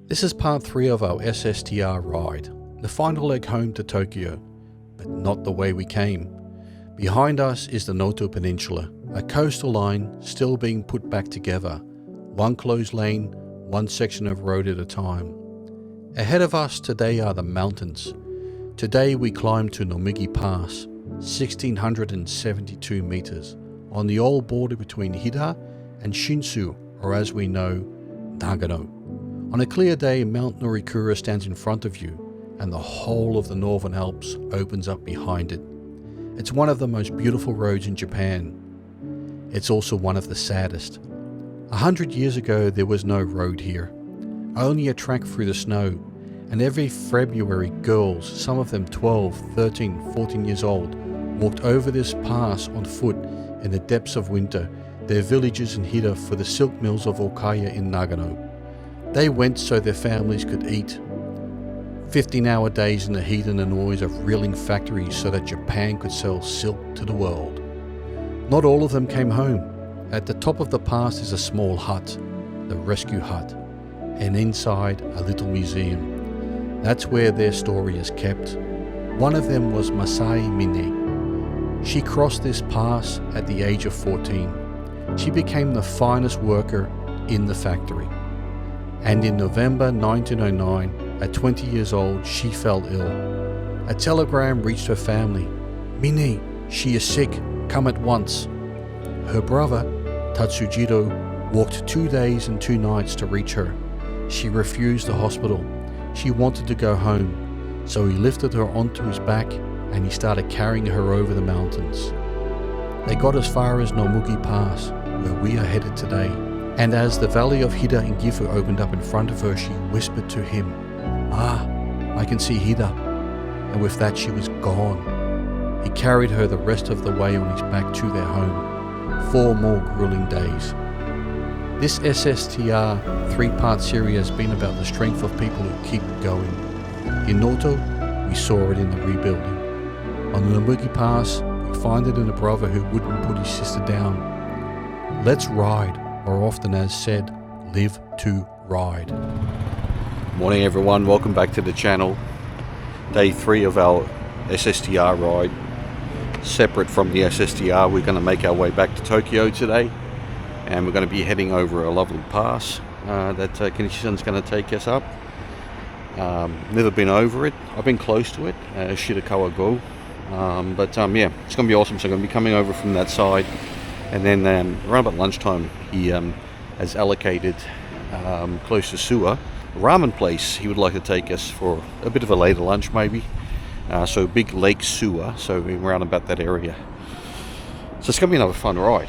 This is part 3 of our SSTR ride, the final leg home to Tokyo, but not the way we came. Behind us is the Noto Peninsula, a coastal line still being put back together, one closed lane, one section of road at a time. Ahead of us today are the mountains. Today we climb to Nomugi Pass, 1672 meters, on the old border between Hida and Shinshu, or as we know, Nagano. On a clear day, Mount Norikura stands in front of you, and the whole of the Northern Alps opens up behind it. It's one of the most beautiful roads in Japan. It's also one of the saddest. 100 years ago, there was no road here, only a track through the snow, and every February, girls, some of them 12, 13, 14 years old, walked over this pass on foot in the depths of winter, their villages in Hida for the silk mills of Okaya in Nagano. They went so their families could eat. 15-hour days in the heat and the noise of reeling factories so that Japan could sell silk to the world. Not all of them came home. At the top of the pass is a small hut, the rescue hut, and inside a little museum. That's where their story is kept. One of them was Masai Mine. She crossed this pass at the age of 14. She became the finest worker in the factory. And in November 1909, at 20 years old, she fell ill. A telegram reached her family. "Mine, she is sick, come at once." Her brother, Tatsujiro, walked 2 days and 2 nights to reach her. She refused the hospital. She wanted to go home, so he lifted her onto his back and he started carrying her over the mountains. They got as far as Nomugi Pass, where we are headed today. And as the valley of Hida and Gifu opened up in front of her, she whispered to him, "Ah, I can see Hida." And with that she was gone. He carried her the rest of the way on his back to their home. 4 more grueling days. This SSTR 3-part series has been about the strength of people who keep going. In Noto, we saw it in the rebuilding. On the Nomugi Pass, we find it in a brother who wouldn't put his sister down. Let's ride, or often as said, live to ride. Morning everyone, welcome back to the channel. Day 3 of our SSTR ride. Separate from the SSTR, we're going to make our way back to Tokyo today, and we're going to be heading over a lovely pass that Kenichi-san's going to take us up. Never been over it. I've been close to it, Shirakawa-go, but yeah, it's going to be awesome. So I'm going to be coming over from that side, and then around about lunchtime he has allocated close to Suwa a ramen place he would like to take us for a bit of a later lunch maybe. So big Lake Suwa, so we're around about that area. So it's going to be another fun ride,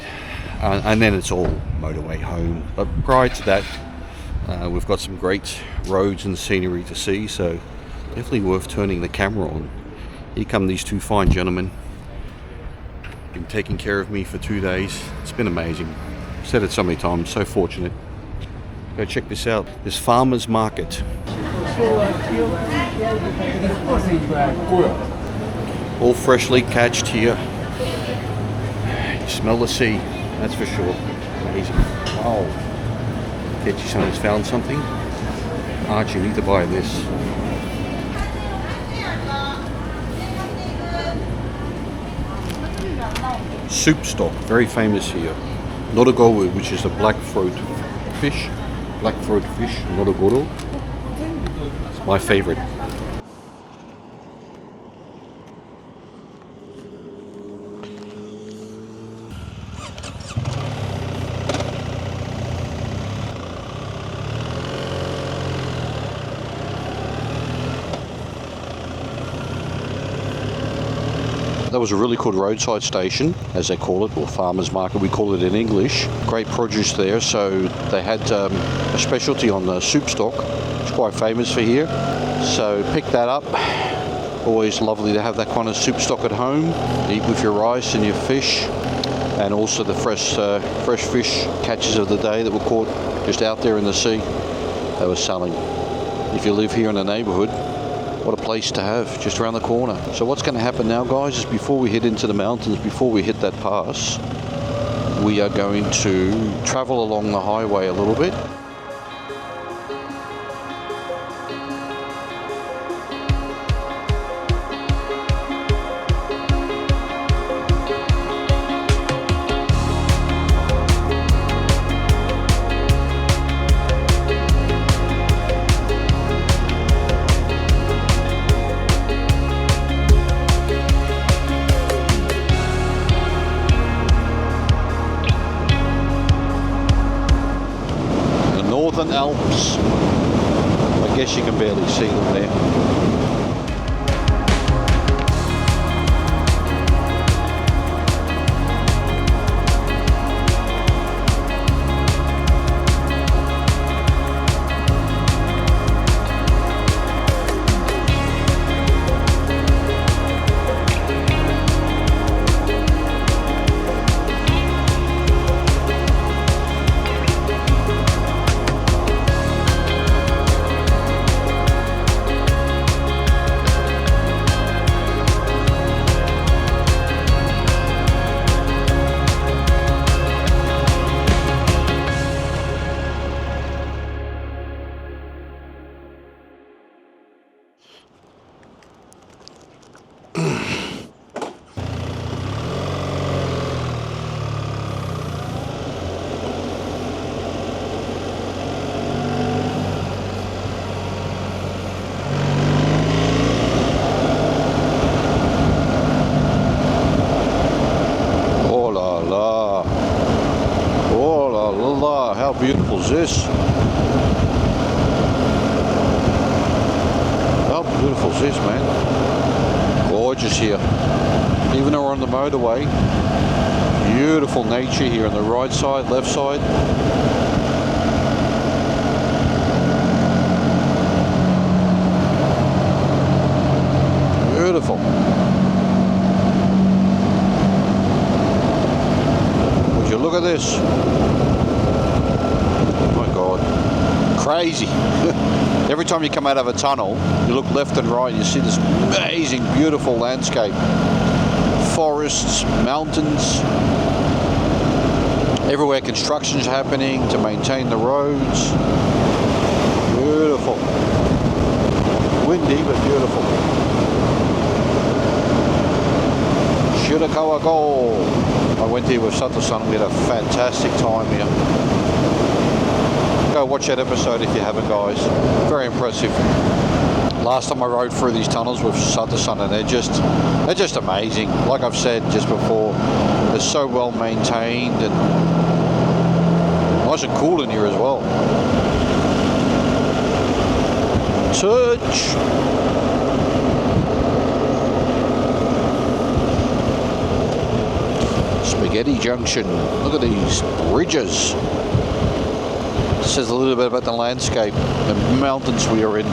and then it's all motorway home. But prior to that, we've got some great roads and scenery to see, so definitely worth turning the camera on. Here come these 2 fine gentlemen. Been taking care of me for 2 days. It's been amazing. I've said it so many times, so fortunate. Go check this out, this farmer's market. All freshly catched here. You smell the sea, that's for sure. Amazing. Wow. Kenichi-san has found something. Archie, you need to buy this. Soup stock, very famous here. Norikura, which is a black throat fish. Black throat fish, Norikura. It's my favorite. That was a really good roadside station, as they call it, or farmer's market, we call it in English. Great produce there, so they had a specialty on the soup stock. It's quite famous for here. So pick that up. Always lovely to have that kind of soup stock at home. Eat with your rice and your fish, and also the fresh fish catches of the day that were caught just out there in the sea. They were selling. If you live here in the neighbourhood, what a place to have, just around the corner. So what's going to happen now, guys, is before we head into the mountains, before we hit that pass, we are going to travel along the highway a little bit. Northern Alps. I guess you can barely see them there. How beautiful is this? How beautiful is this, man? Gorgeous here. Even though we're on the motorway, beautiful nature here on the right side, left side. Beautiful. Would you look at this? Crazy. Every time you come out of a tunnel, you look left and right, you see this amazing, beautiful landscape. Forests, mountains, everywhere construction's happening to maintain the roads. Beautiful. Windy, but beautiful. Shirakawa go. I went here with Sato-san. We had a fantastic time here. Go watch that episode if you haven't, guys. Very impressive. Last time I rode through these tunnels with Sato-san, and they're just amazing. Like I've said just before, they're so well maintained and nice and cool in here as well. Touch. Spaghetti Junction. Look at these bridges. Says a little bit about the landscape, the mountains we are in.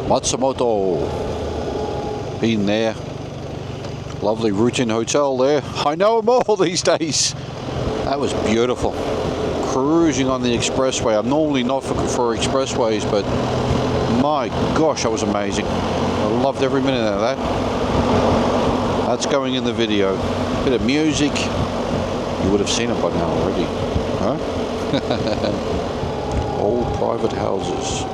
Matsumoto, been there. Lovely routine hotel there. I know them all these days. That was beautiful. Cruising on the expressway. I'm normally not for expressways, but my gosh, that was amazing. I loved every minute of that. That's going in the video. Bit of music. You would have seen it by now already, huh? Old private houses.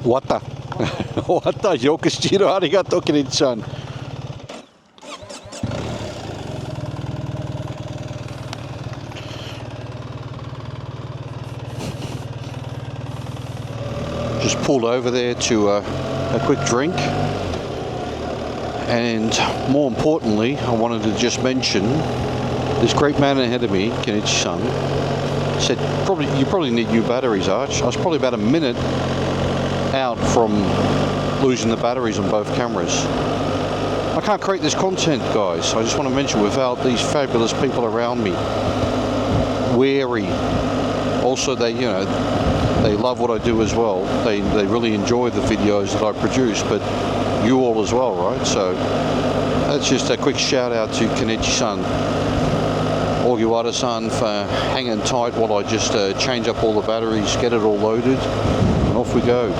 Wata. Wata, yoku shiro, arigato, Kirin-chan. Just pulled over there to a quick drink, and more importantly, I wanted to just mention this great man ahead of me, Kenichi-san, said you probably need new batteries, Arch. I was probably about a minute out from losing the batteries on both cameras. I can't create this content, guys. I just want to mention, without these fabulous people around me, wary. Also, they love what I do as well. They really enjoy the videos that I produce, but you all as well, right? So that's just a quick shout out to Kenichi-san, Ogiwara-san, for hanging tight while I just change up all the batteries, get it all loaded, and off we go.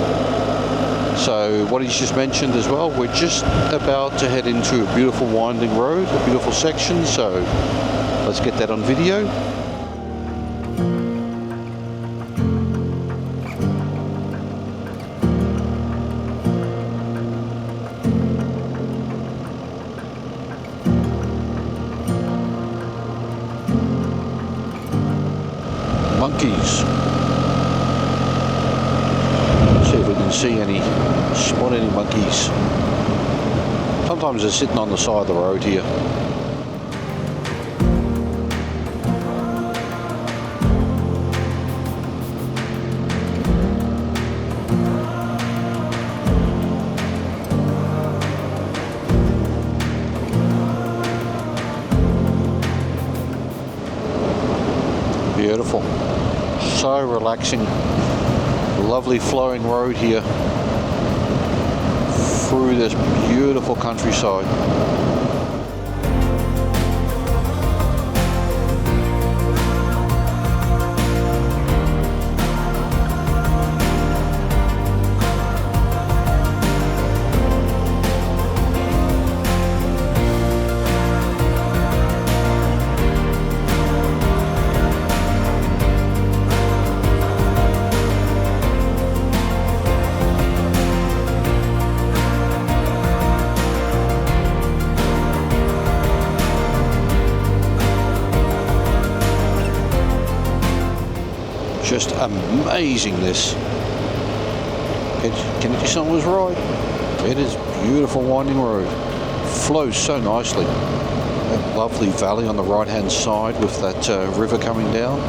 So what he's just mentioned as well, we're just about to head into a beautiful winding road, a beautiful section, so let's get that on video. Monkeys. See if we can spot any monkeys. Sometimes they're sitting on the side of the road here. Beautiful. So relaxing. Lovely flowing road here through this beautiful countryside. Just amazing, this. Kenichi-san was right. It is beautiful winding road. Flows so nicely. That lovely valley on the right hand side with that river coming down.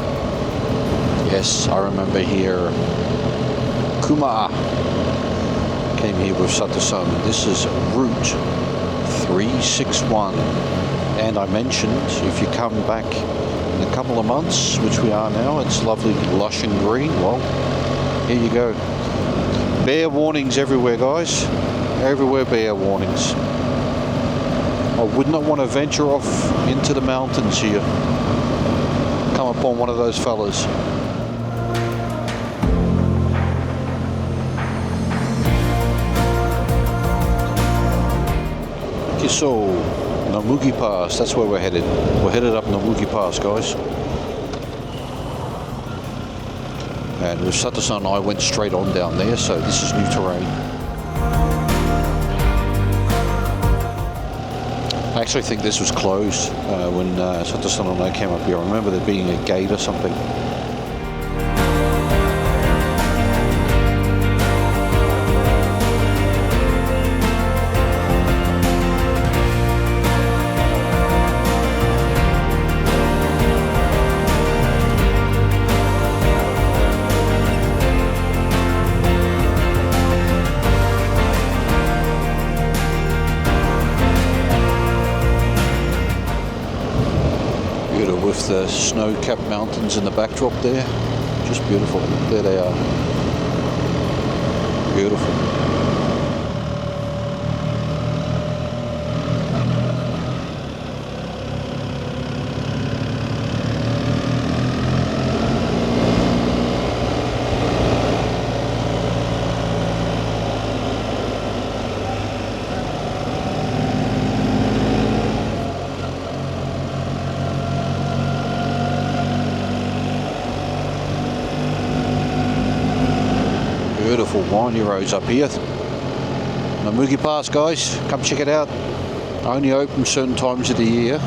Yes, I remember here. Kuma came here with Sato-san. This is Route 361. And I mentioned, if you come back in a couple of months, which we are now, it's lovely, lush and green. Well, here you go. Bear warnings everywhere, guys. Everywhere bear warnings. I would not want to venture off into the mountains here. Come upon one of those fellas. Okay, so Nomugi Pass, that's where we're headed. We're headed up Nomugi Pass, guys. And with Sato-san and I went straight on down there, so this is new terrain. I actually think this was closed when Sato-san and I came up here. I remember there being a gate or something. With the snow-capped mountains in the backdrop there, just beautiful. There they are. Beautiful. Beautiful windy roads up here. Nomugi Pass, guys, come check it out. Only open certain times of the year.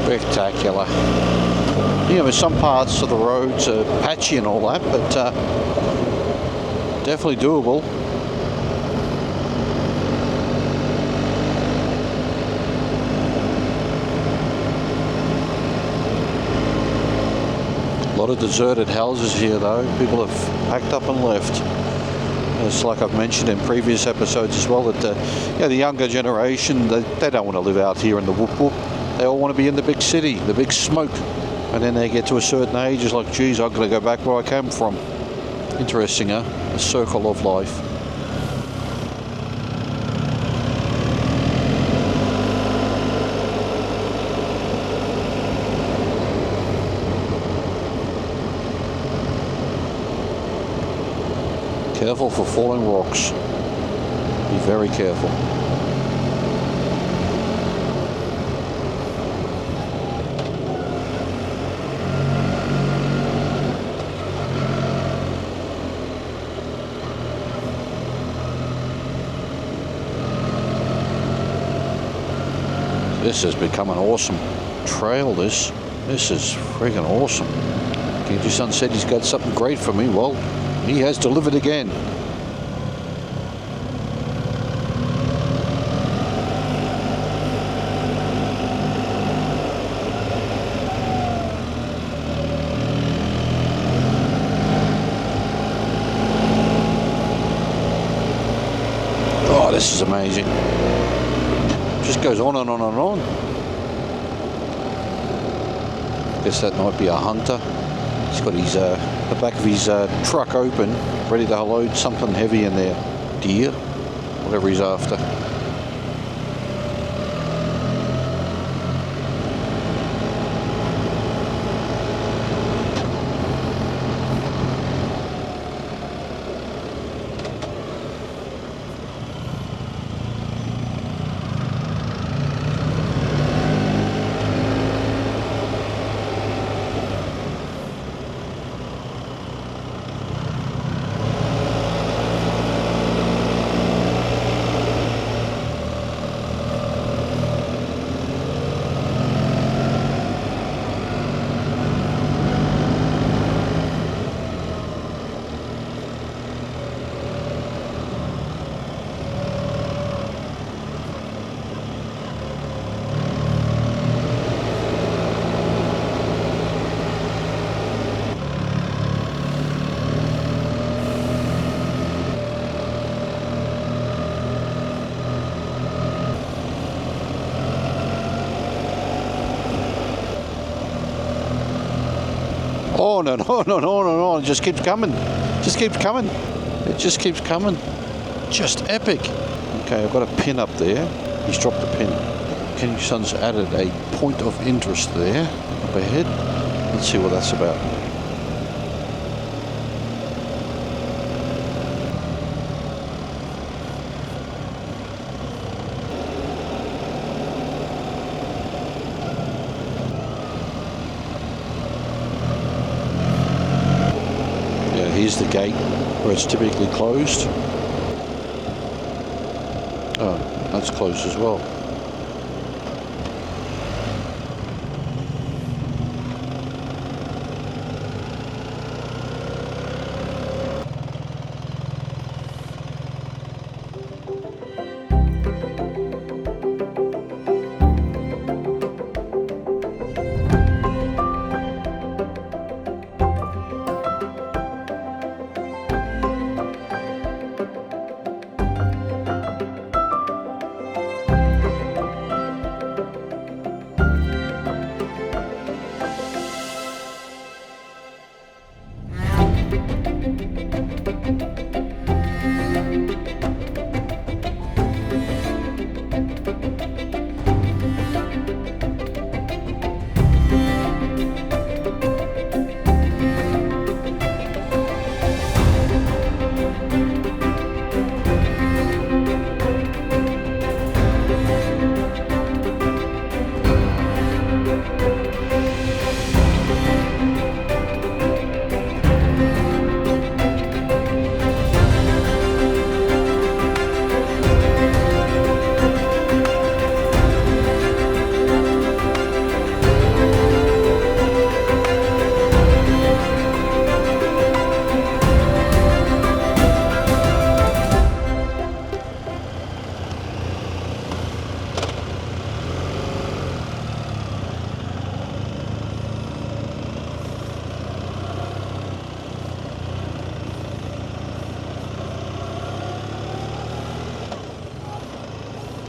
Spectacular. You know, some parts of the roads are patchy and all that, but definitely doable. A lot of deserted houses here though. People have packed up and left. It's like I've mentioned in previous episodes as well, that the younger generation, they don't want to live out here in the whoop whoop. They all want to be in the big city, the big smoke. And then they get to a certain age, it's like, geez, I've got to go back where I came from. Interesting, huh? The circle of life. Careful for falling rocks. Be very careful. This has become an awesome trail, this. This is friggin' awesome. Kinji-san said he's got something great for me. Well, he has delivered again. Oh, this is amazing. Just goes on and on and on. Guess that might be a hunter. He's got his the back of his truck open, ready to load something heavy in there. Deer, whatever he's after. Oh, no, it just keeps coming. Just keeps coming. It just keeps coming. Just epic. Okay, I've got a pin up there. He's dropped the pin. Kenji-san's added a point of interest there up ahead. Let's see what that's about. Here's the gate where it's typically closed. Oh, that's closed as well.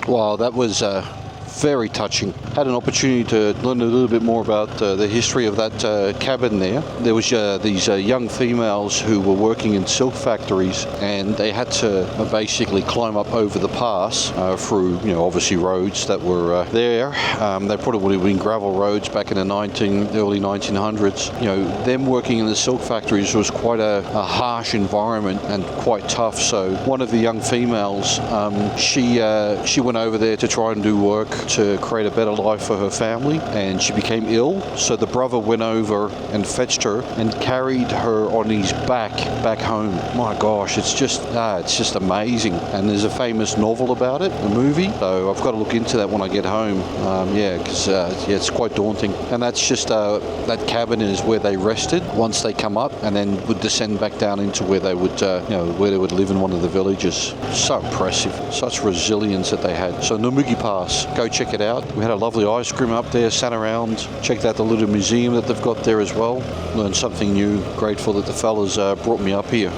Wow, that was very touching. Had an opportunity to learn a little bit more about the history of that cabin there. There was these young females who were working in silk factories, and they had to basically climb up over the pass through, obviously roads that were there. They probably would have been gravel roads back in the early 1900s. Them working in the silk factories was quite a harsh environment and quite tough. So one of the young females, she went over there to try and do work to create a better life for her family, and she became ill. So the brother went over and fetched her and carried her on his back home. My gosh, it's just amazing. And there's a famous novel about it, a movie. So I've got to look into that when I get home. Because it's quite daunting. And that's just that cabin is where they rested once they come up, and then would descend back down into where they would where they would live in one of the villages. So impressive, such resilience that they had. So Nomugi Pass, go check it out. We had a lovely ice cream up there, sat around, checked out the little museum that they've got there as well. Learned something new. Grateful that the fellas brought me up here.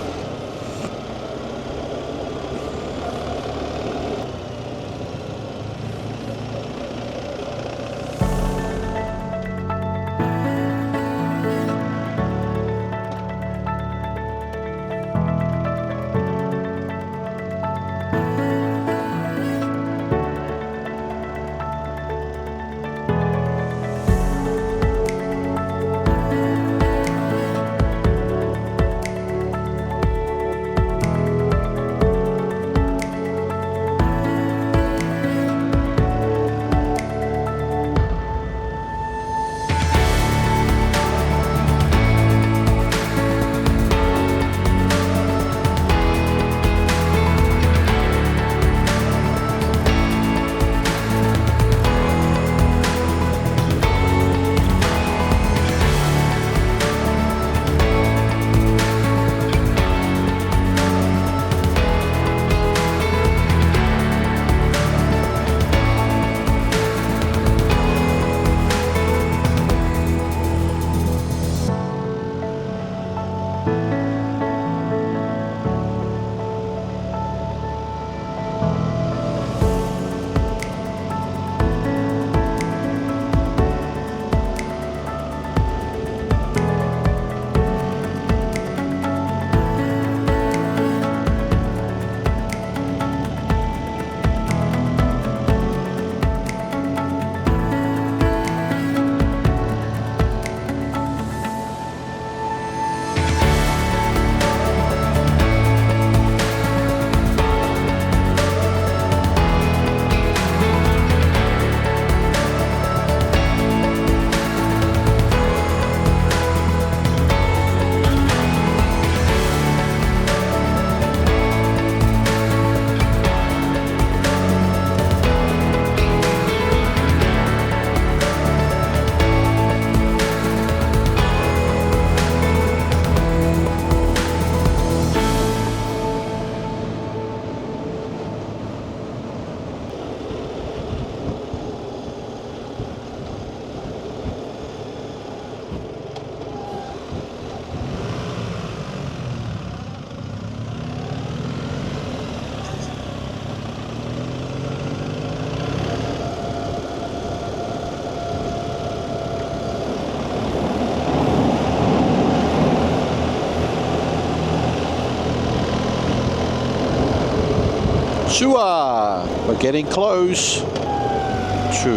Suwa! We're getting close to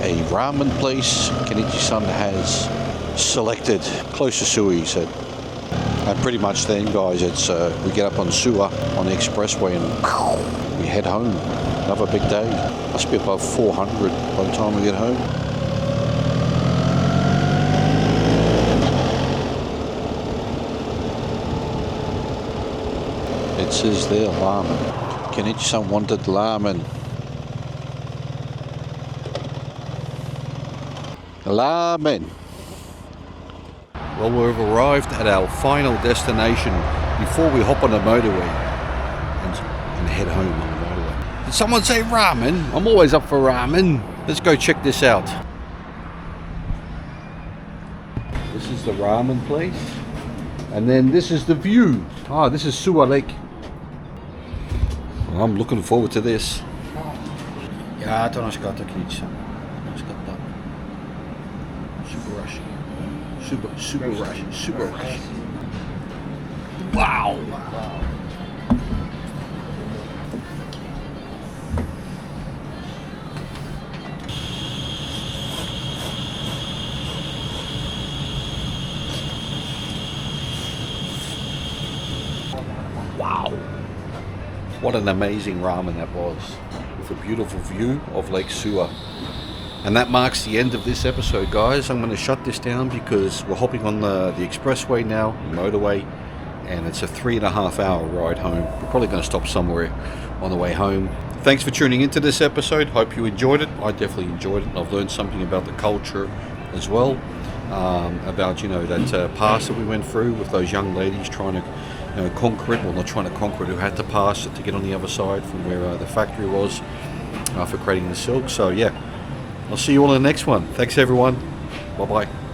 a ramen place Kenichi-san has selected. Close to Suwa, he said. And pretty much then, guys, it's we get up on Suwa on the Expressway and we head home. Another big day. Must be above 400 by the time we get home. It says there, ramen. Kenichi-san wanted ramen. Ramen. Well, we've arrived at our final destination before we hop on the motorway and head home on the motorway. Did someone say ramen? I'm always up for ramen. Let's go check this out. This is the ramen place. And then this is the view. Ah, this is Suwa Lake. I'm looking forward to this. やー楽しかったキイチさん楽しかった Super rush Super rush Super rush Wow Wow What an amazing ramen that was with a beautiful view of Lake Suwa. And that marks the end of this episode, guys. I'm going to shut this down because we're hopping on the expressway now, the motorway, and it's a 3.5 hour ride home. We're probably going to stop somewhere on the way home. Thanks for tuning into this episode. Hope you enjoyed it. I definitely enjoyed it. I've learned something about the culture as well, about, you know, that pass that we went through with those young ladies trying to conquer it, well not trying to conquer it, who had to pass it to get on the other side from where the factory was for creating the silk. So yeah, I'll see you all in the next one. Thanks everyone. Bye bye.